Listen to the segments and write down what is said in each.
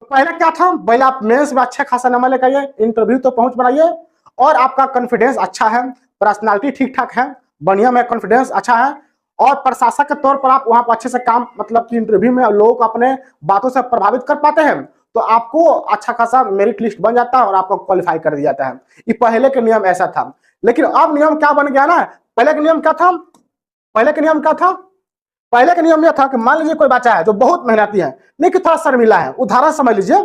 पहले क्या था, पहले आप मेंस में अच्छा खासा नंबर लेकर आइए, इंटरव्यू तो पहुंच बनाइए, और आपका कॉन्फिडेंस अच्छा है, पर्सनालिटी ठीक ठाक है, बढ़िया में कॉन्फिडेंस अच्छा है, और प्रशासक के तौर पर आप वहां पर अच्छे से काम, मतलब कि इंटरव्यू में लोगों को अपने बातों से प्रभावित कर पाते हैं, तो आपको अच्छा खासा मेरिट लिस्ट बन जाता है और आपको क्वालिफाई कर दिया जाता है। ये पहले के नियम ऐसा था, लेकिन अब नियम क्या बन गया ना, पहले के नियम क्या था, पहले के नियम क्या था, पहले का नियम यह था कि मान लीजिए कोई बच्चा है जो बहुत मेहनती है लेकिन थोड़ा शर्मिला है, उदाहरण समझ लीजिए,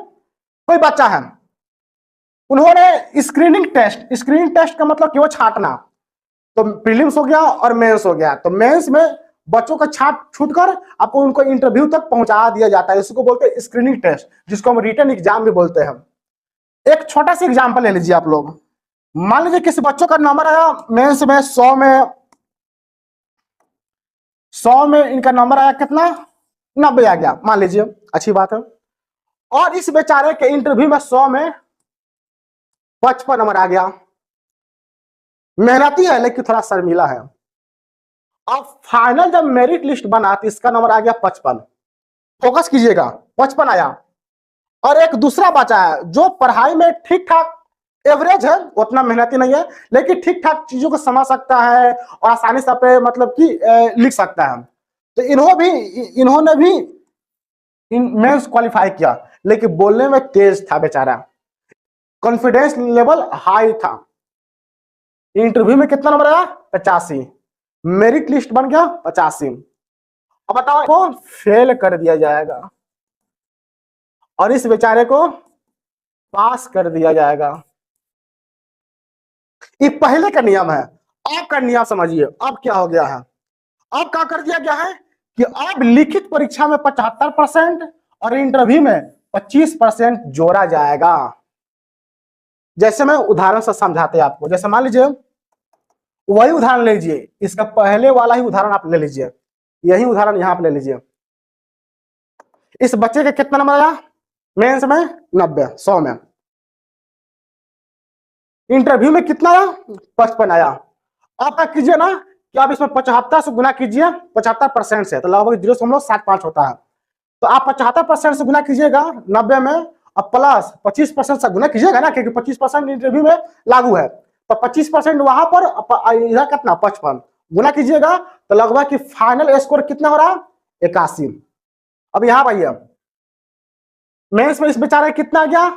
कोई बच्चा है, उन्होंने स्क्रीनिंग टेस्ट का मतलब कि वो छांटना, तो प्रीलिम्स हो गया और मेंस हो गया, तो मेंस में बच्चों का छूट कर आपको उनको इंटरव्यू तक पहुंचा दिया जाता है, इसको बोलते हैं स्क्रीनिंग टेस्ट, जिसको हम रिटन एग्जाम भी बोलते हैं। एक छोटा सा एग्जाम्पल ले लीजिए आप लोग, मान लीजिए किसी बच्चों का नंबर आया मेंस में 100 में इनका नंबर आया कितना, 90 आ गया मान लीजिए, अच्छी बात है। और इस बेचारे के इंटरव्यू में 100 में 55 नंबर आ गया, मेहनती है लेकिन थोड़ा शर्मिला है। अब फाइनल जब मेरिट लिस्ट बना तो इसका नंबर आ गया 55, फोकस कीजिएगा, 55 आया। और एक दूसरा बचा है जो पढ़ाई में ठीक ठाक एवरेज है, उतना मेहनती नहीं है लेकिन ठीक ठाक चीजों को समझ सकता है और आसानी से पे मतलब कि लिख सकता है, तो इन्होंने भी मेंस क्वालिफाई किया, लेकिन बोलने में तेज था बेचारा, कॉन्फिडेंस लेवल हाई था, इंटरव्यू में कितना नंबर आया 85, मेरिट लिस्ट बन गया 85। अब बताओ को फेल कर दिया जाएगा और इस बेचारे को पास कर दिया जाएगा। ये पहले का नियम है, अब का नियम समझिए, अब क्या हो गया है, अब क्या कर दिया गया है कि अब लिखित परीक्षा में 75% और इंटरव्यू में 25% जोड़ा जाएगा। जैसे मैं उदाहरण से समझाते हैं आपको, जैसे मान लीजिए वही उदाहरण ले लीजिए, इसका पहले वाला ही उदाहरण आप ले लीजिए, यही उदाहरण यहां पर ले लीजिए। इस बच्चे के कितना नंबर आया मेंस में 90, 100 में, इंटरव्यू में कितना आया 55 आया। आप क्या कीजिए ना कि आप इसमें 75 से गुना कीजिए, 75% से तो लगभग 0.75 होता है, तो आप 75% से गुना कीजिएगा 90 में, और प्लस 25% से गुना कीजिएगा ना, क्योंकि 25% इंटरव्यू में लागू है, तो 25% वहां पर इधर कितना 55 गुना कीजिएगा, तो लगभग कि फाइनल स्कोर कितना हो रहा 81। अब यहां भाई मेंस में इस बेचारे कितना आ गया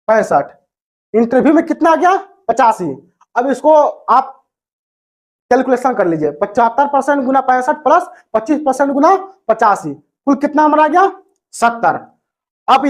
65, इंटरव्यू में कितना आ गया 85। अब इसको आप कैलकुलेशन कर लीजिए, 75% गुना 65 प्लस 25% गुना 85, कुल कितना नंबर आ गया 70। अब